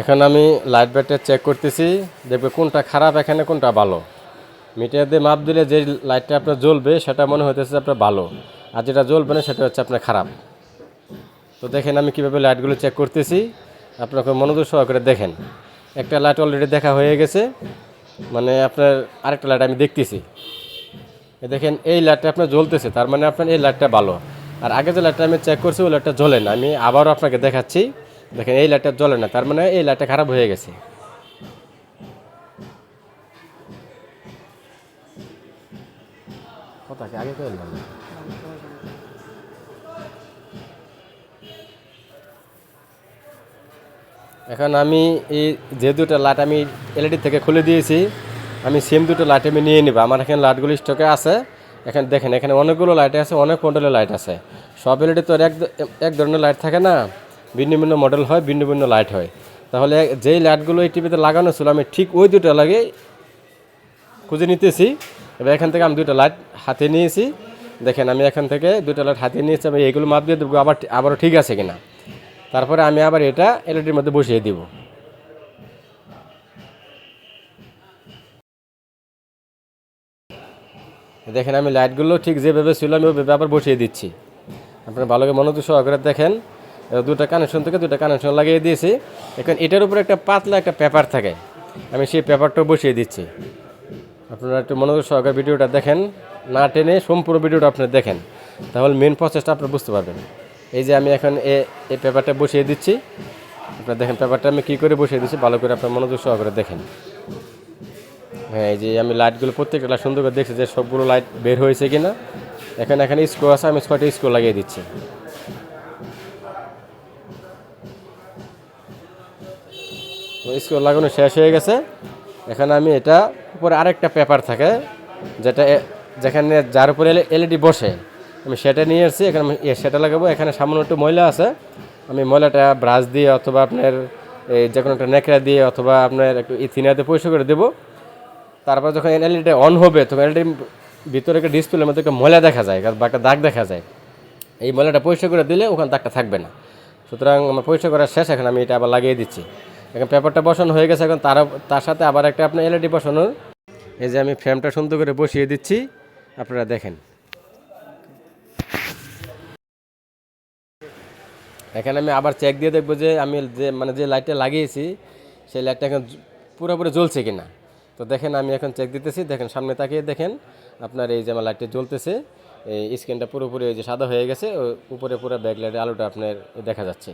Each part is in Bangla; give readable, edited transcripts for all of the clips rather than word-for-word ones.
এখন আমি লাইট ব্যাটারি চেক করতেছি, দেখবে কোনটা খারাপ এখানে কোনটা ভালো। মিটার দিয়ে মাপ দিলে যে লাইটটা আপনার জ্বলবে সেটা মনে হইতেছে আপনার ভালো, আর যেটা জ্বলবে না সেটা হচ্ছে আপনার খারাপ। তো দেখেন আমি কীভাবে লাইটগুলো চেক করতেছি, আপনাকে মনোযোগ সহকারে দেখেন। একটা লাইট অলরেডি দেখা হয়ে গেছে, মানে আপনার আরেকটা লাইট আমি দেখতেছি। দেখেন এই লাইটটা আপনার জ্বলতেছে, তার মানে আপনার এই লাইটটা ভালো। আর আগে যে লাইটটা আমি চেক করছি ওই লাইটটা জ্বলে না, আমি আবারও আপনাকে দেখাচ্ছি। দেখেন এই লাইটটা জ্বলে না, তার মানে এই লাইটটা খারাপ হয়ে গেছে। কথা কি আগে করলাম? এখন আমি এই যে দুটো লাইট আমি এলইডি থেকে খুলে দিয়েছি, আমি সেম দুটো লাইট আমি নিয়ে নিব। আমার এখানে লাইটগুলো স্টকে আছে। এখানে দেখেন এখানে অনেকগুলো লাইট আছে, অনেক মডেলের লাইট আছে। সব এলইডি তো এক ধরনের লাইট থাকে না, ভিন্ন ভিন্ন মডেল হয়, ভিন্ন ভিন্ন লাইট হয়। তাহলে যেই লাইটগুলো এই টিভিতে লাগানো ছিল আমি ঠিক ওই দুটো লাগে খুঁজে নিতেছি। এবার এখান থেকে আমি দুটো লাইট হাতে নিয়েছি। দেখেন আমি এখান থেকে দুটো লাইট হাতে নিয়েছি, আমি এইগুলো মাপ দিয়ে দেবো আবারও ঠিক আছে কিনা। তারপরে আমি আবার এটা এলইডির মধ্যে বসিয়ে দিব। দেখেন আমি লাইটগুলো ঠিক যেভাবে ছিল আমি ওইভাবে আবার বসিয়ে দিচ্ছি। আপনারা ভালো করে মনোযোগ সহকারে দেখেন। দুটো কানেকশন থেকে দুটো কানেকশন লাগিয়ে দিয়েছি। এখন এটার উপরে একটা পাতলা একটা পেপার থাকে, আমি সেই পেপারটাও বসিয়ে দিচ্ছি। আপনারা একটু মনোযোগ সহকারে ভিডিওটা দেখেন, না টেনে সম্পূর্ণ ভিডিওটা আপনি দেখেন, তাহলে মেন প্রসেসটা আপনি বুঝতে পারবেন। এই যে আমি এখন এই পেপারটা বসিয়ে দিচ্ছি। আপনারা দেখেন পেপারটা আমি কী করে বসিয়ে দিচ্ছি, ভালো করে আপনার মনোযোগ সহকারে দেখেন। হ্যাঁ, এই যে আমি লাইটগুলো প্রত্যেকটা লাইট সুন্দর করে দেখছি যে সবগুলো লাইট বের হয়েছে কিনা। এখানে স্ক্রু আছে, আমি ছয়টা স্ক্রু লাগিয়ে দিচ্ছি। স্ক্রু লাগানো শেষ হয়ে গেছে। এখানে আমি এটা উপরে আরেকটা পেপার থাকে যেখানে যার উপরে এলইডি বসে, আমি সেটা নিয়ে এসেছি। এখানে আমি সেটা লাগাবো। এখানে সামান্য একটু ময়লা আছে, আমি ময়লাটা ব্রাশ দিয়ে অথবা আপনার এই যে কোনো একটা ন্যাকড়া দিয়ে অথবা আপনার একটু ইথিনাতে পরিষ্কার করে দেবো। তারপর যখন এলইডিটা অন হবে তখন এলইডির ভিতরে একটা ডিসপ্লের মধ্যে একটা ময়লা দেখা যায় বা একটা দাগ দেখা যায়। এই ময়লাটা পরিষ্কার করে দিলে ওখানে দাগটা থাকবে না। সুতরাং আমার পরিষ্কার করার শেষ, এখন আমি এটা আবার লাগিয়ে দিচ্ছি। এখন পেপারটা বসানো হয়ে গেছে। এখন তার সাথে আবার একটা আপনার এলইডি বসানোর, এই যে আমি ফ্রেমটা সুন্দর করে বসিয়ে দিচ্ছি, আপনারা দেখেন। এখানে আমি আবার চেক দিয়ে দেখবো যে আমি যে লাইটটা লাগিয়েছি সেই লাইটটা এখন পুরোপুরি জ্বলছে কিনা। তো দেখেন আমি এখন চেক দিতেছি। দেখেন সামনে তাকিয়ে দেখেন আপনার এই যে আমার লাইটটা জ্বলতেছে, এই স্ক্রিনটা পুরোপুরি এই যে সাদা হয়ে গেছে, উপরে পুরো ব্যাকলাইটের আলোটা আপনার দেখা যাচ্ছে।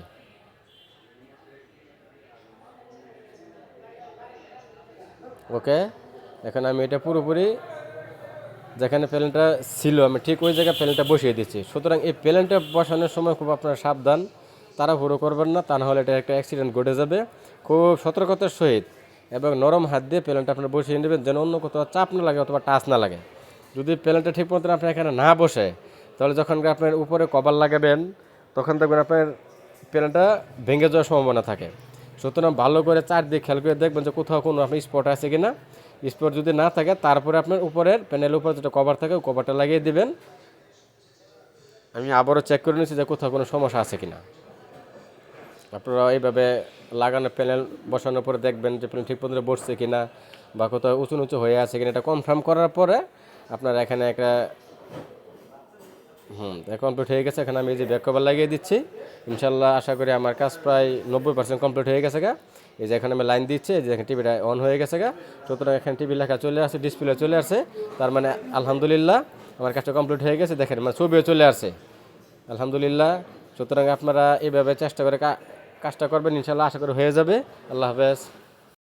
ওকে, এখন আমি এটা পুরোপুরি যেখানে প্যানেলটা ছিল আমি ঠিক ওই জায়গায় প্যানেলটা বসিয়ে দিচ্ছি। সুতরাং এই প্যানেলটা বসানোর সময় খুব আপনারা সাবধান, তাড়াহুড়ো করবেন না, তা নাহলে এটা একটা অ্যাক্সিডেন্ট ঘটে যাবে। খুব সতর্কতার সহিত এবং নরম হাত দিয়ে প্যানেলটা আপনারা বসিয়ে নেবেন, যেন অন্য কোথাও চাপ না লাগে অথবা টাচ না লাগে। যদি প্যানেলটা ঠিক মতন আপনার এখানে না বসে, তাহলে যখন আপনার উপরে কভার লাগাবেন তখন দেখবেন আপনার প্যানেলটা ভেঙে যাওয়ার সম্ভাবনা থাকে। সুতরাং ভালো করে চারদিকে খেয়াল করে দেখবেন যে কোথাও কোনো আপনি স্পট আছে কি না। স্পট যদি না থাকে তারপরে আপনার উপরের প্যানেলের উপরে যেটা কভার থাকে ওই কভারটা লাগিয়ে দেবেন। আমি আবারও চেক করে নিচ্ছি যে কোথাও কোনো সমস্যা আছে কি না। আপনারা এইভাবে লাগানো প্যানেল বসানোর পরে দেখবেন যে প্যানেল ঠিক মতো বসছে কি না বা কোথাও উঁচু নিচু হয়ে আছে কিনা, এটা কনফার্ম করার পরে আপনারা এখানে একটা কমপ্লিট হয়ে গেছে। এখানে আমি এই যে ব্যাক কভার লাগিয়ে দিচ্ছি। ইনশাল্লাহ আশা করি আমার কাজ প্রায় 90% কমপ্লিট হয়ে গেছে গা। এই যে এখানে আমি লাইন দিচ্ছি, এই যে এখানে টিভিটা অন হয়ে গেছে গা। সুতরাং এখানে টিভি লেখা চলে আসে, ডিসপ্লে চলে আসে, তার মানে আলহামদুলিল্লাহ আমার কাজটা কমপ্লিট হয়ে গেছে। দেখেন মানে ছবিও চলে আসে, আলহামদুলিল্লাহ। সুতরাং আপনারা এইভাবে চেষ্টা করে কাজটা করবেন, ইনশাল্লাহ আশা করি হয়ে যাবে। আল্লাহ হাফেজ।